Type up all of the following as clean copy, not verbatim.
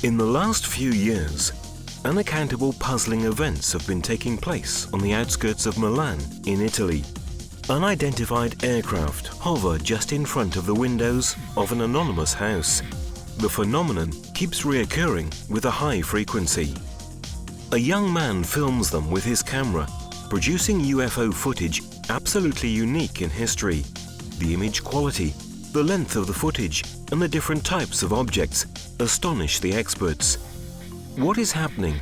In the last few years, unaccountable puzzling events have been taking place on the outskirts of Milan in Italy. Unidentified aircraft hover just in front of the windows of an anonymous house. The phenomenon keeps reoccurring with a high frequency. A young man films them with his camera, producing UFO footage absolutely unique in history. The image quality, the length of the footage, and the different types of objects astonish the experts. What is happening?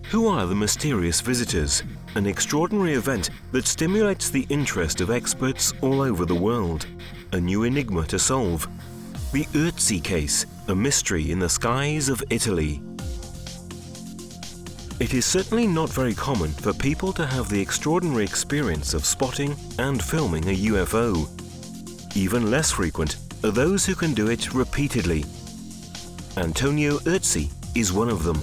Who are the mysterious visitors? An extraordinary event that stimulates the interest of experts all over the world. A new enigma to solve. The Urzi Case, a mystery in the skies of Italy. It is certainly not very common for people to have the extraordinary experience of spotting and filming a UFO. Even less frequent are those who can do it repeatedly. Antonio Urzi is one of them.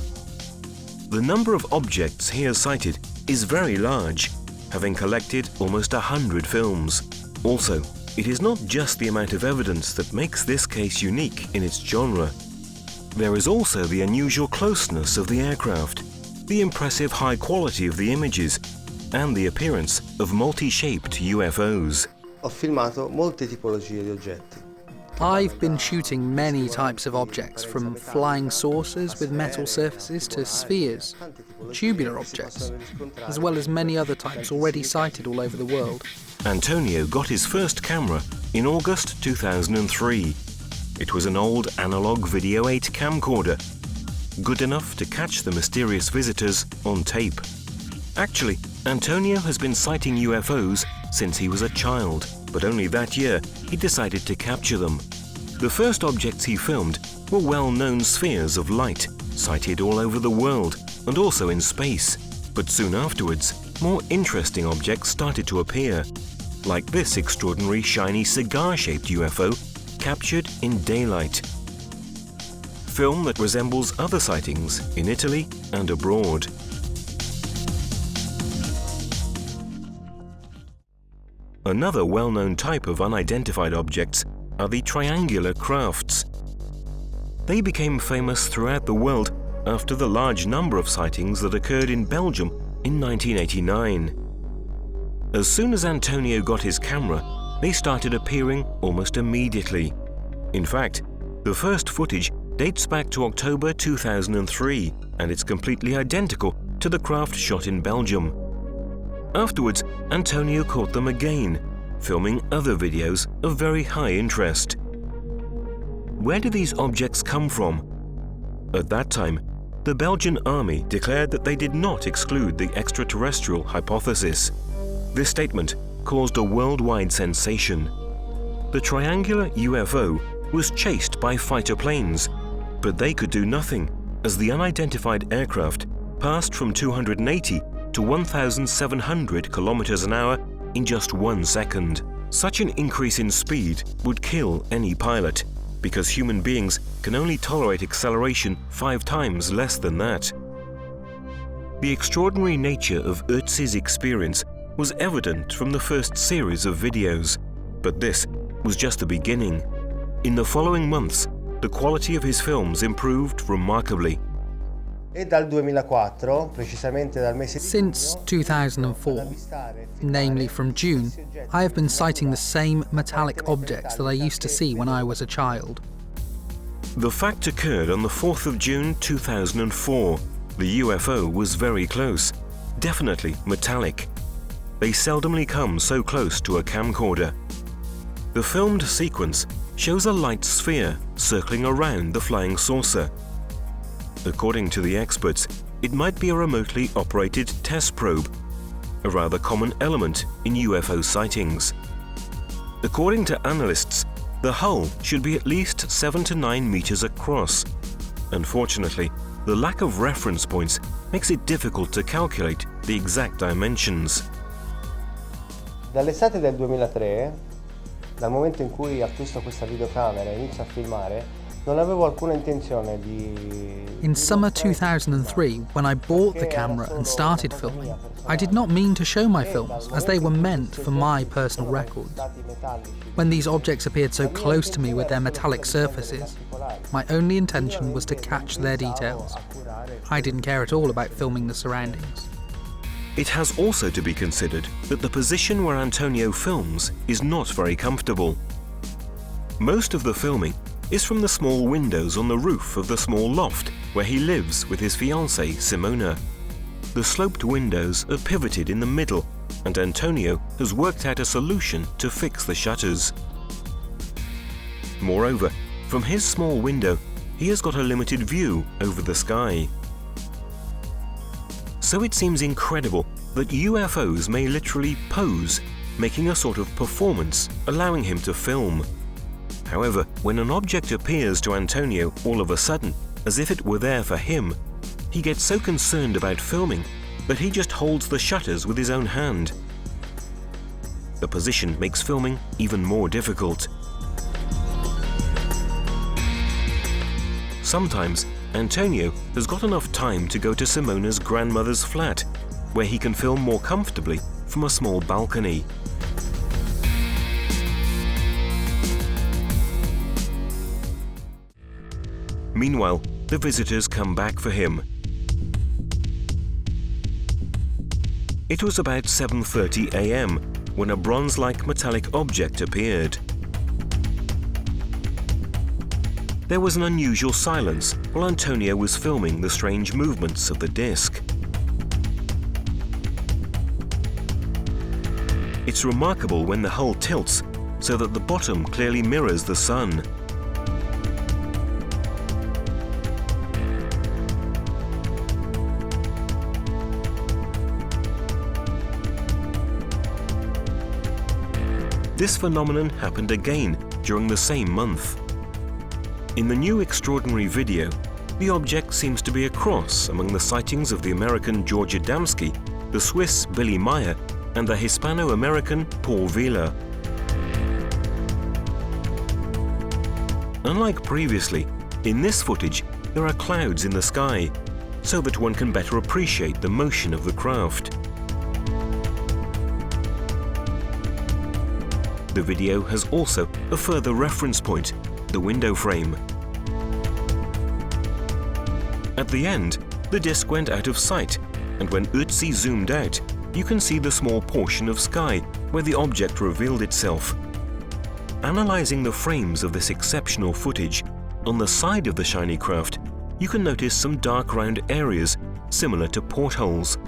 The number of objects he has sighted is very large, having collected almost 100 films. Also, it is not just the amount of evidence that makes this case unique in its genre. There is also the unusual closeness of the aircraft, the impressive high quality of the images, and the appearance of multi-shaped UFOs. Ho filmato molte tipologie di oggetti. I've been shooting many types of objects, from flying saucers with metal surfaces to spheres, tubular objects, as well as many other types already sighted all over the world. Antonio got his first camera in August 2003. It was an old analog Video 8 camcorder, good enough to catch the mysterious visitors on tape. Actually, Antonio has been sighting UFOs since he was a child, but only that year he decided to capture them. The first objects he filmed were well-known spheres of light, sighted all over the world and also in space. But soon afterwards, more interesting objects started to appear, like this extraordinary shiny cigar-shaped UFO captured in daylight. Film that resembles other sightings in Italy and abroad. Another well-known type of unidentified objects are the triangular crafts. They became famous throughout the world after the large number of sightings that occurred in Belgium in 1989. As soon as Antonio got his camera, they started appearing almost immediately. In fact, the first footage dates back to October 2003, and it's completely identical to the craft shot in Belgium. Afterwards, Antonio caught them again, filming other videos of very high interest. Where do these objects come from? At that time, the Belgian army declared that they did not exclude the extraterrestrial hypothesis. This statement caused a worldwide sensation. The triangular UFO was chased by fighter planes, but they could do nothing, as the unidentified aircraft passed from 280 to 1,700 kilometers an hour in just 1 second. Such an increase in speed would kill any pilot, because human beings can only tolerate acceleration 5 times less than that. The extraordinary nature of Urzi's experience was evident from the first series of videos, but this was just the beginning. In the following months, the quality of his films improved remarkably. Since 2004, namely from June, I have been sighting the same metallic objects that I used to see when I was a child. The fact occurred on the 4th of June 2004. The UFO was very close, definitely metallic. They seldomly come so close to a camcorder. The filmed sequence shows a light sphere circling around the flying saucer. According to the experts, it might be a remotely operated test probe, a rather common element in UFO sightings. According to analysts, the hull should be at least 7 to 9 meters across. Unfortunately, the lack of reference points makes it difficult to calculate the exact dimensions. Dall'estate del 2003, dal momento in cui acquisto questa videocamera e inizio a filmare, non avevo alcuna intenzione di... In summer 2003, when I bought the camera and started filming, I did not mean to show my films, as they were meant for my personal records. When these objects appeared so close to me with their metallic surfaces, My only intention was to catch their details. I didn't care at all about filming the surroundings. It has also to be considered that the position where Antonio films is not very comfortable. Most of the filming is from the small windows on the roof of the small loft where he lives with his fiancée, Simona. The sloped windows are pivoted in the middle, and Antonio has worked out a solution to fix the shutters. Moreover, from his small window, he has got a limited view over the sky. So it seems incredible that UFOs may literally pose, making a sort of performance, allowing him to film. However, when an object appears to Antonio all of a sudden, as if it were there for him, he gets so concerned about filming that he just holds the shutters with his own hand. The position makes filming even more difficult. Sometimes, Antonio has got enough time to go to Simona's grandmother's flat, where he can film more comfortably from a small balcony. Meanwhile, the visitors come back for him. It was about 7:30 a.m. when a bronze-like metallic object appeared. There was an unusual silence while Antonio was filming the strange movements of the disc. It's remarkable when the hull tilts so that the bottom clearly mirrors the sun. This phenomenon happened again during the same month. In the new extraordinary video, the object seems to be a cross among the sightings of the American George Adamski, the Swiss Billy Meyer, and the Hispano-American Paul Vila. Unlike previously, in this footage there are clouds in the sky, so that one can better appreciate the motion of the craft. The video has also a further reference point, the window frame. At the end, the disc went out of sight, and when Urzi zoomed out, you can see the small portion of sky where the object revealed itself. Analyzing the frames of this exceptional footage, on the side of the shiny craft, you can notice some dark round areas similar to portholes.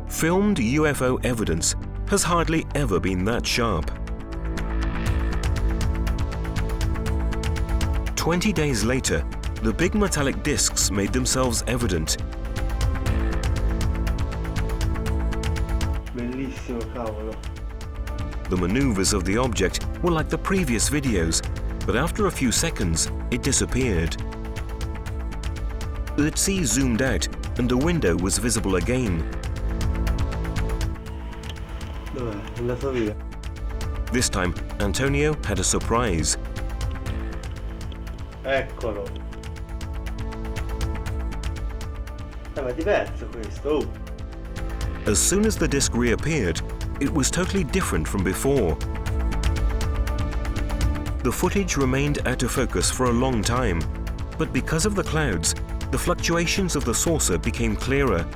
Filmed UFO evidence has hardly ever been that sharp. 20 days later, the big metallic discs made themselves evident. Bellissimo, cavolo. The maneuvers of the object were like the previous videos, but after a few seconds, it disappeared. Urzi zoomed out, and the window was visible again. Dov'è? È andato via. This time, Antonio had a surprise. Eccolo. Ma è diverso questo. As soon as the disc reappeared, it was totally different from before. The footage remained out of focus for a long time, but because of the clouds, the fluctuations of the saucer became clearer.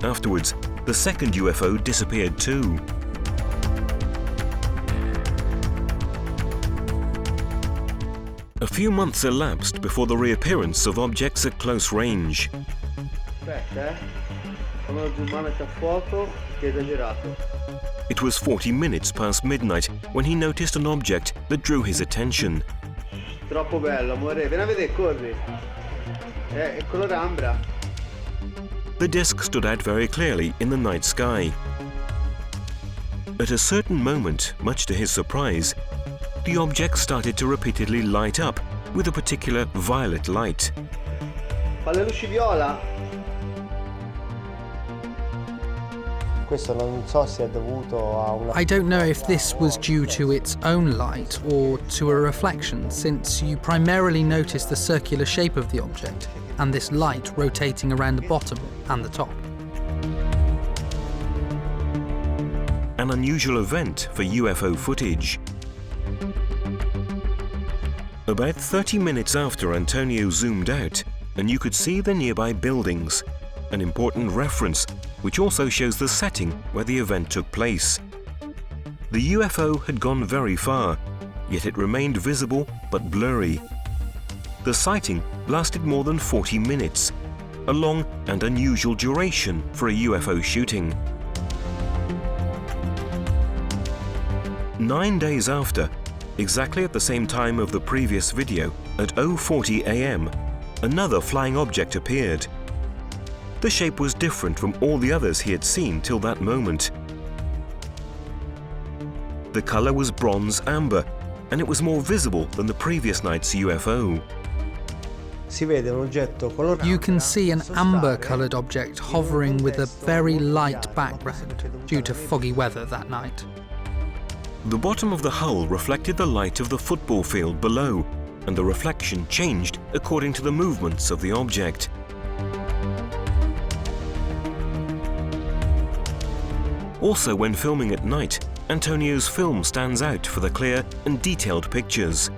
Afterwards, the second UFO disappeared too. A few months elapsed before the reappearance of objects at close range. Aspetta, Quando lo zoomate a fuoco, che è esagerato. It was 40 minutes past midnight when he noticed an object that drew his attention. Troppo bello, amore. Vieni a vedere, corri. È color ambra. The disk stood out very clearly in the night sky. At a certain moment, much to his surprise, the object started to repeatedly light up with a particular violet light. Fa le luci viola. Questo non so se è dovuto a una... I don't know if this was due to its own light or to a reflection, since you primarily notice the circular shape of the object and this light rotating around the bottom and the top. an unusual event for UFO footage. About 30 minutes after Antonio zoomed out, and you could see the nearby buildings, an important reference which also shows the setting where the event took place. The UFO had gone very far, yet it remained visible but blurry. The sighting lasted more than 40 minutes, a long and unusual duration for a UFO shooting. 9 days after, exactly at the same time of the previous video, at 0:40 AM, another flying object appeared. The shape was different from all the others he had seen till that moment. The color was bronze amber, and it was more visible than the previous night's UFO. You can see an amber-coloured object hovering with a very light background due to foggy weather that night. The bottom of the hull reflected the light of the football field below, and the reflection changed according to the movements of the object. Also, when filming at night, Antonio's film stands out for the clear and detailed pictures.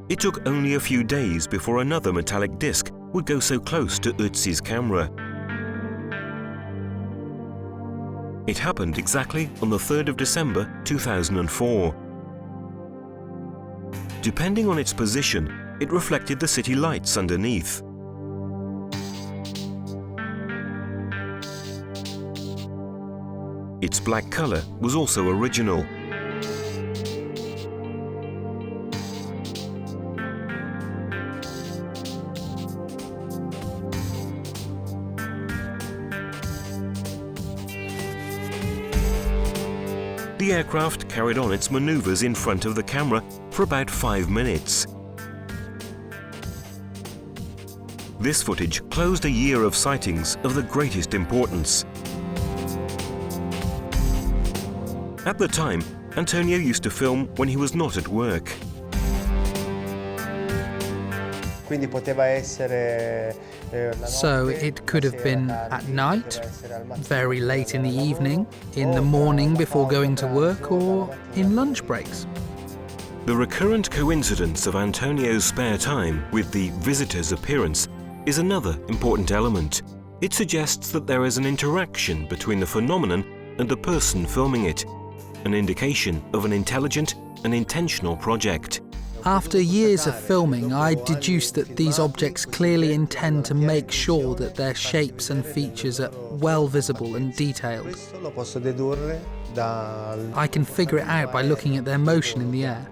It took only a few days before another metallic disc would go so close to Urzi's camera. It happened exactly on the 3rd of December 2004. Depending on its position, it reflected the city lights underneath. Its black color was also original. The aircraft carried on its maneuvers in front of the camera for about 5 minutes. This footage closed a year of sightings of the greatest importance. At the time, Antonio used to film when he was not at work. So it could have been at night, very late in the evening, in the morning before going to work, or in lunch breaks. The recurrent coincidence of Antonio's spare time with the visitor's appearance is another important element. It suggests that there is an interaction between the phenomenon and the person filming it, an indication of an intelligent and intentional project. After years of filming, I deduced that these objects clearly intend to make sure that their shapes and features are well visible and detailed. I can figure it out by looking at their motion in the air.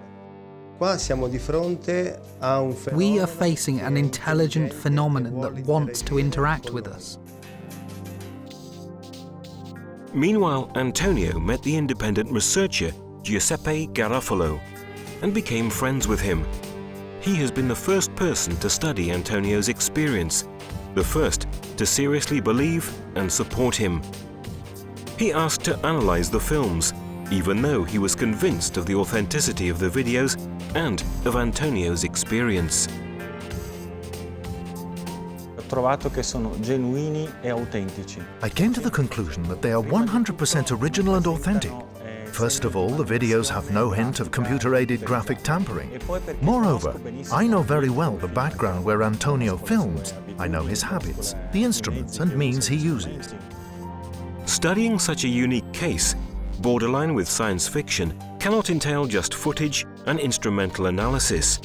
We are facing an intelligent phenomenon that wants to interact with us. Meanwhile, Antonio met the independent researcher Giuseppe Garofalo and became friends with him. He has been the first person to study Antonio's experience, the first to seriously believe and support him. He asked to analyze the films, even though he was convinced of the authenticity of the videos and of Antonio's experience. I came to the conclusion that they are 100% original and authentic. First of all, the videos have no hint of computer-aided graphic tampering. Moreover, I know very well the background where Antonio films. I know his habits, the instruments and means he uses. Studying such a unique case, borderline with science fiction, cannot entail just footage and instrumental analysis.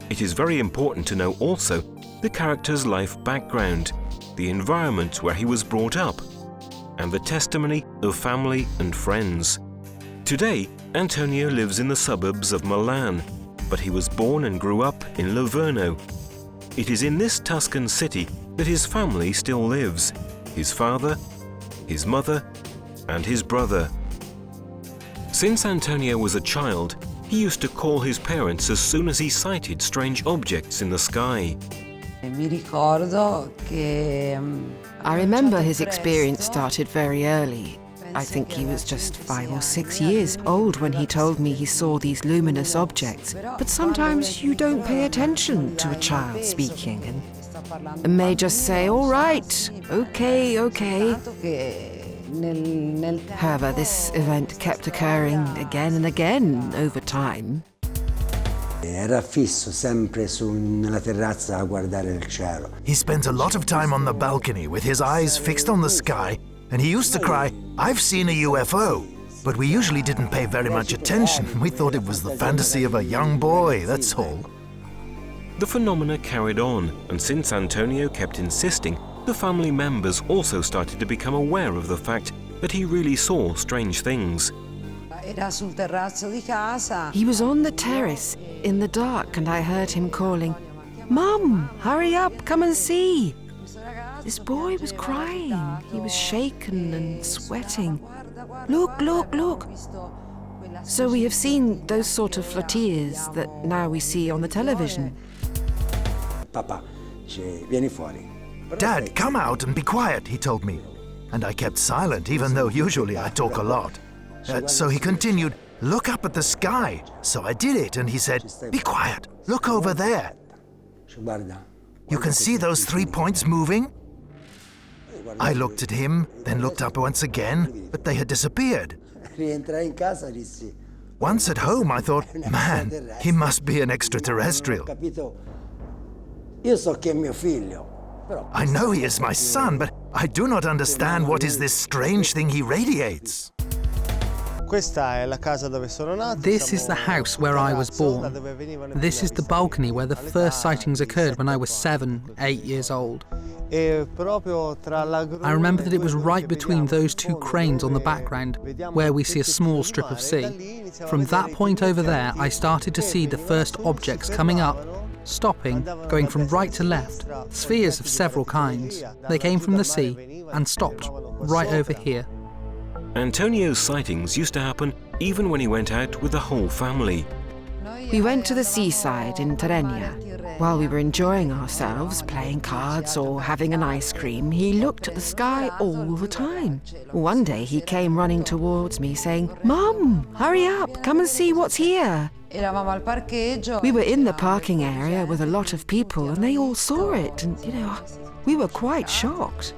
It is very important to know also the character's life background, the environment where he was brought up, and the testimony of family and friends. Today, Antonio lives in the suburbs of Milan, but he was born and grew up in Livorno. It is in this Tuscan city that his family still lives, his father, his mother, and his brother. Since Antonio was a child, he used to call his parents as soon as he sighted strange objects in the sky. I remember his experience started very early. I think he was just 5 or 6 years old when he told me he saw these luminous objects. But sometimes you don't pay attention to a child speaking and may just say, all right, okay. However, this event kept occurring again and again over time. Era fisso sempre nella terrazza a guardare il cielo. He spent a lot of time on the balcony with his eyes fixed on the sky, and he used to cry, "I've seen a UFO." But we usually didn't pay very much attention. We thought it was the fantasy of a young boy, that's all. The phenomena carried on, and since Antonio kept insisting, the family members also started to become aware of the fact that he really saw strange things. He was on the terrace in the dark and I heard him calling, "Mum, hurry up, come and see." This boy was crying. He was shaken and sweating. Look. So we have seen those sort of flotillas that now we see on the television. Papà, vieni fuori. "Dad, come out and be quiet," he told me. And I kept silent, even though usually I talk a lot. So he continued, "Look up at the sky." So I did it, and he said, "Be quiet, look over there. You can see those 3 points moving?" I looked at him, then looked up once again, but they had disappeared. Once at home, I thought, man, he must be an extraterrestrial. I know he is my son, but I do not understand what is this strange thing he radiates. This is the house where I was born. This is the balcony where the first sightings occurred when I was 7, 8 years old. I remember that it was right between those two cranes on the background where we see a small strip of sea. From that point over there, I started to see the first objects coming up, stopping, going from right to left, spheres of several kinds. They came from the sea and stopped right over here. Antonio's sightings used to happen even when he went out with the whole family. We went to the seaside in Tirrenia. While we were enjoying ourselves, playing cards or having an ice cream, he looked at the sky all the time. One day he came running towards me saying, "Mum, hurry up, come and see what's here." We were in the parking area with a lot of people and they all saw it and, we were quite shocked.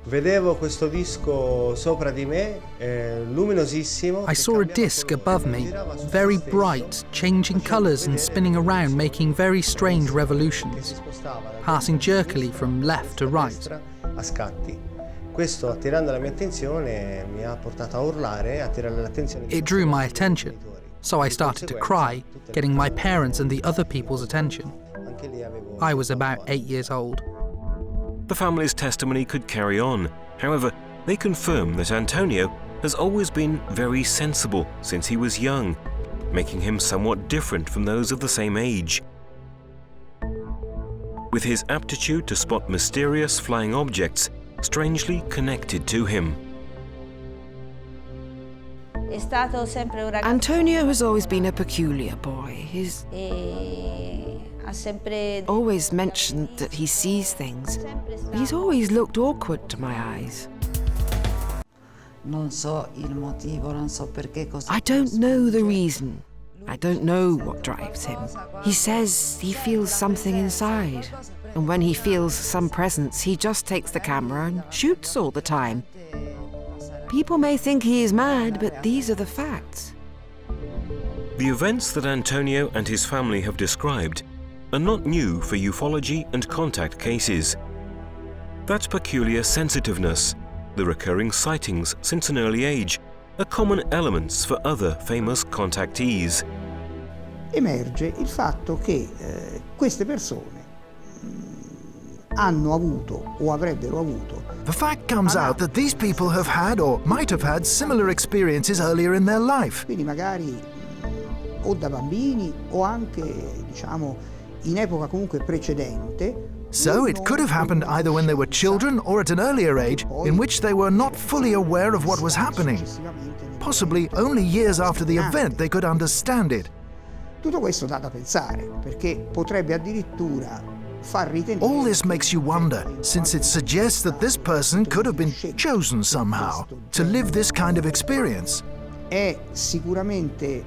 Vedevo questo disco sopra di me, luminosissimo. I saw a disc above me, very bright, changing colours and spinning around, making very strange revolutions, passing jerkily from left to right. A scatti. Questo, attirando la mia attenzione, mi ha portato a urlare, attirare l'attenzione. It drew my attention, so I started to cry, getting my parents and the other people's attention. I was about 8 years old. The family's testimony could carry on. However, they confirm that Antonio has always been very sensible since he was young, making him somewhat different from those of the same age. With his aptitude to spot mysterious flying objects strangely connected to him. Antonio has always been a peculiar boy. He's always mentioned that he sees things. He's always looked awkward to my eyes. I don't know the reason. I don't know what drives him. He says he feels something inside. And when he feels some presence, he just takes the camera and shoots all the time. People may think he is mad, but these are the facts. The events that Antonio and his family have described are not new for ufology and contact cases. That peculiar sensitiveness, the recurring sightings since an early age, are common elements for other famous contactees. Emerge il fatto che queste persone hanno avuto o avrebbero avuto. The fact comes out that these people have had or might have had similar experiences earlier in their life. Quindi magari o da bambini o anche, in epoca comunque precedente. So it could have happened either when they were children or at an earlier age in which they were not fully aware of what was happening. Possibly only years after the event they could understand it. Tutto questo dà da pensare, perché potrebbe addirittura fa ritenere... All this makes you wonder, since it suggests that this person could have been chosen somehow to live this kind of experience. È sicuramente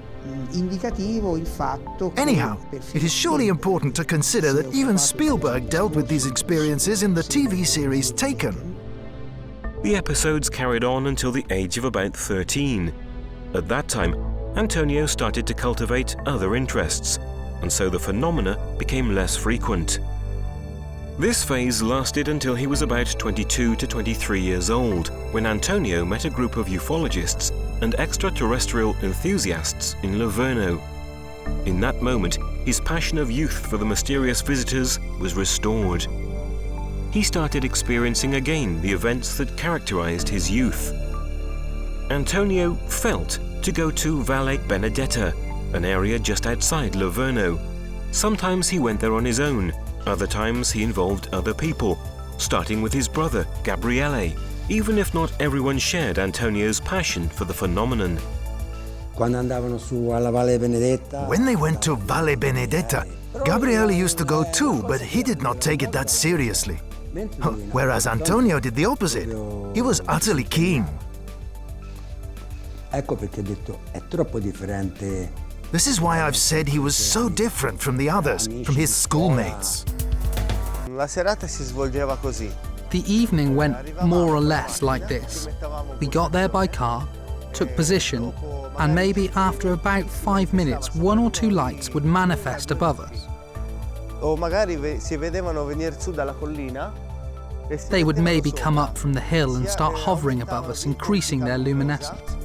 indicativo il fatto che... Anyhow, it is surely important to consider that even Spielberg dealt with these experiences in the TV series Taken. The episodes carried on until the age of about 13. At that time, Antonio started to cultivate other interests, and so the phenomena became less frequent. This phase lasted until he was about 22 to 23 years old, when Antonio met a group of ufologists and extraterrestrial enthusiasts in Livorno. In that moment, his passion of youth for the mysterious visitors was restored. He started experiencing again the events that characterized his youth. Antonio felt to go to Valle Benedetta, an area just outside Livorno. Sometimes he went there on his own, other times he involved other people, starting with his brother, Gabriele, even if not everyone shared Antonio's passion for the phenomenon. Quando andavano su alla Valle Benedetta... When they went to Valle Benedetta, Gabriele used to go too, but he did not take it that seriously. Whereas Antonio did the opposite. He was utterly keen. Ecco perché ho detto, è troppo differente. This is why I've said he was so different from the others, from his schoolmates. La serata si svolgeva così. The evening went more or less like this. We got there by car, took position, and maybe after about 5 minutes, 1 or 2 lights would manifest above us. O magari si vedevano venire su dalla collina. They would maybe come up from the hill and start hovering above us, increasing their luminescence.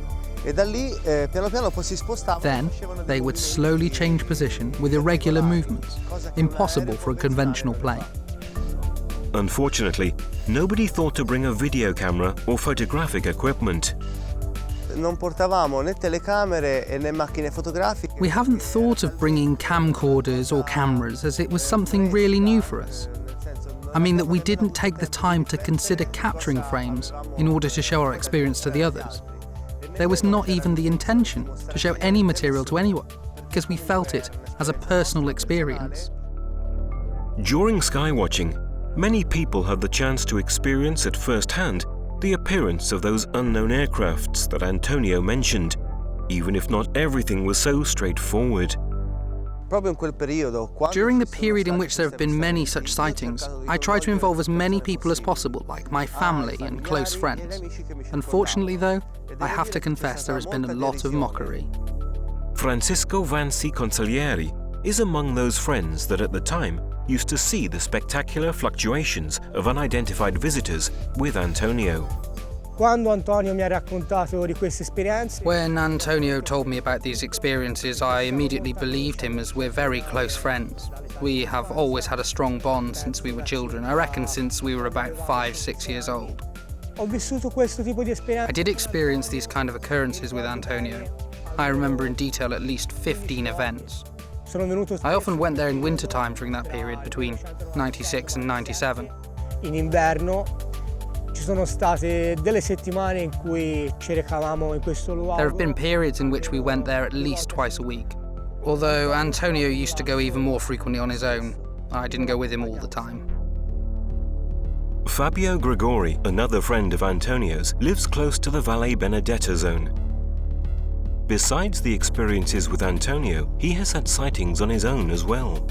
E da lì piano piano poi si spostavano. Then they would slowly change position with irregular movements, impossible for a conventional plane. Unfortunately, nobody thought to bring a video camera or photographic equipment. Non portavamo né telecamere né macchine fotografiche. We haven't thought of bringing camcorders or cameras, as it was something really new for us. I mean that we didn't take the time to consider capturing frames in order to show our experience to the others. There was not even the intention to show any material to anyone, because we felt it as a personal experience. During skywatching, many people had the chance to experience at first hand the appearance of those unknown aircrafts that Antonio mentioned, even if not everything was so straightforward. During the period in which there have been many such sightings, I try to involve as many people as possible, like my family and close friends. Unfortunately, though, I have to confess there has been a lot of mockery. Francisco Vanci Consiglieri is among those friends that at the time used to see the spectacular fluctuations of unidentified visitors with Antonio. Quando Antonio mi ha raccontato di queste esperienze, When Antonio told me about these experiences, I immediately believed him, as we're very close friends. We have always had a strong bond since we were children, I reckon since we were about 5-6 years old. ho vissuto questo tipo di I esperienze. did experience these kind of occurrences with Antonio. I remember in detail at least 15 events. Sono venuto I often went there in winter time during that period between 96 and 97. in inverno. Ci sono state delle settimane in cui ci recavamo in questo luogo. There have been periods in which we went there at least twice a week. Although Antonio used to go even more frequently on his own, I didn't go with him all the time. Fabio Gregori, another friend of Antonio's, lives close to the Valle Benedetta zone. Besides the experiences with Antonio, he has had sightings on his own as well.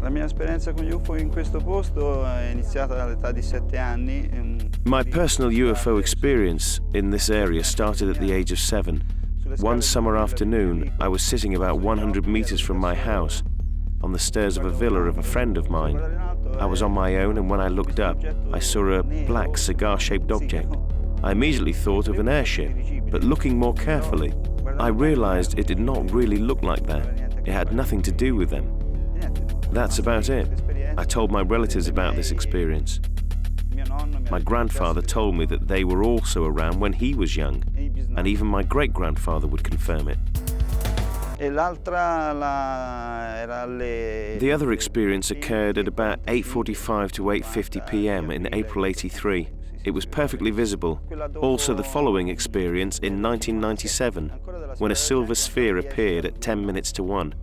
La mia esperienza con gli UFO in questo posto è iniziata all'età di 7 anni. My personal UFO experience in this area started at the age of 7. One summer afternoon, I was sitting about 100 meters from my house on the stairs of a villa of a friend of mine. I was on my own, and when I looked up, I saw a black cigar-shaped object. I immediately thought of an airship, but looking more carefully, I realized it did not really look like that. It had nothing to do with them. That's about it. I told my relatives about this experience. My grandfather told me that they were also around when he was young, and even my great-grandfather would confirm it. The other experience occurred at about 8:45 to 8:50 p.m. in April '83. It was perfectly visible. Also the following experience in 1997, when a silver sphere appeared at 10 minutes to 1.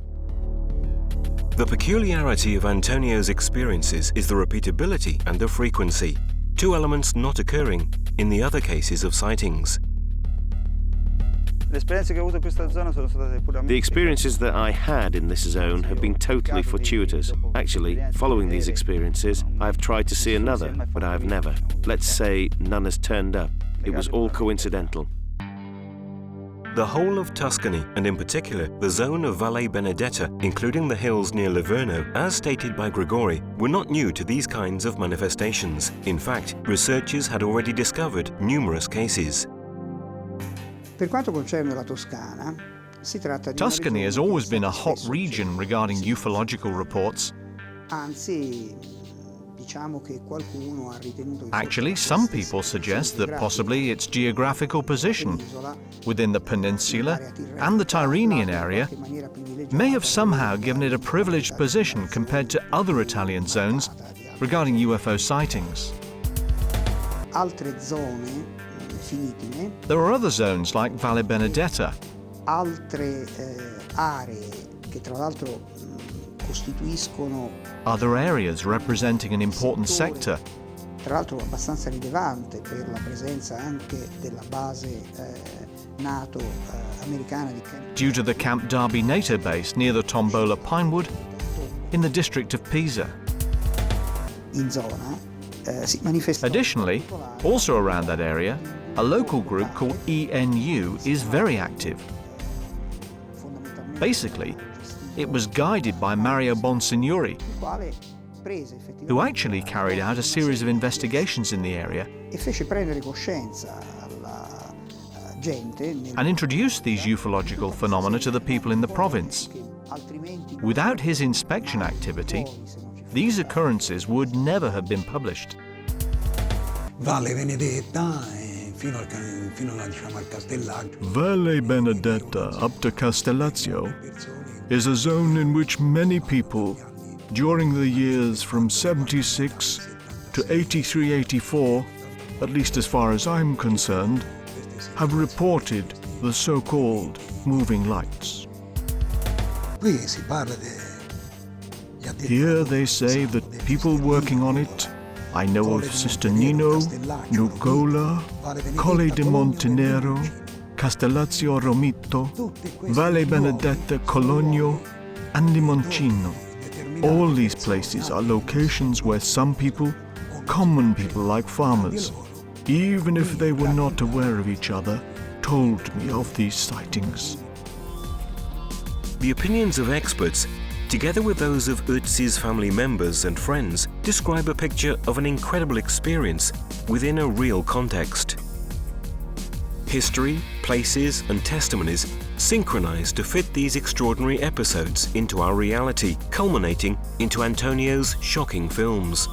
The peculiarity of Antonio's experiences is the repeatability and the frequency, two elements not occurring in the other cases of sightings. The experiences that I had in this zone have been totally fortuitous. Actually, following these experiences, I have tried to see another, but I have never. Let's say none has turned up. It was all coincidental. The whole of Tuscany, and in particular the zone of Valle Benedetta, including the hills near Livorno, as stated by Grigori, were not new to these kinds of manifestations. In fact, researchers had already discovered numerous cases. Per quanto concerne la Toscana, si tratta di Tuscany has always been a hot region regarding ufological reports. Anzi, diciamo che qualcuno ha ritenuto che Actually, some people suggest that possibly its geographical position within the peninsula and the Tyrrhenian area may have somehow given it a privileged position compared to other Italian zones regarding UFO sightings. altre zone finitime. There are other zones like Valle Benedetta. Altre aree che tra l'altro costituiscono Other areas representing an important sector. Tra l'altro abbastanza rilevante per la presenza anche della base NATO americana di Camp. Due to the Camp Darby NATO base near the Tombola Pinewood in the district of Pisa. In zona si manifesta. Additionally, also around that area, a local group called ENU is very active. Basically, it was guided by Mario Bonsignori, who actually carried out a series of investigations in the area E fece prendere coscienza alla gente and introduced these ufological phenomena to the people in the province. Without his inspection activity, these occurrences would never have been published. Valle Benedetta fino al Castellaccio. Valle Benedetta up to Castellaccio is a zone in which many people, during the years from 76 to 83-84, at least as far as I'm concerned, have reported the so-called moving lights. Here they say that people working on it, I know of Sister Nino, Nucola, Colle de Montenero, Castellaccio Romito, Valle Benedetta Cologno, and Limoncino. All these places are locations where some people, common people like farmers, even if they were not aware of each other, told me of these sightings. The opinions of experts, together with those of Urzi's family members and friends, describe a picture of an incredible experience within a real context. History, places, and testimonies synchronize to fit these extraordinary episodes into our reality, culminating into Antonio's shocking films.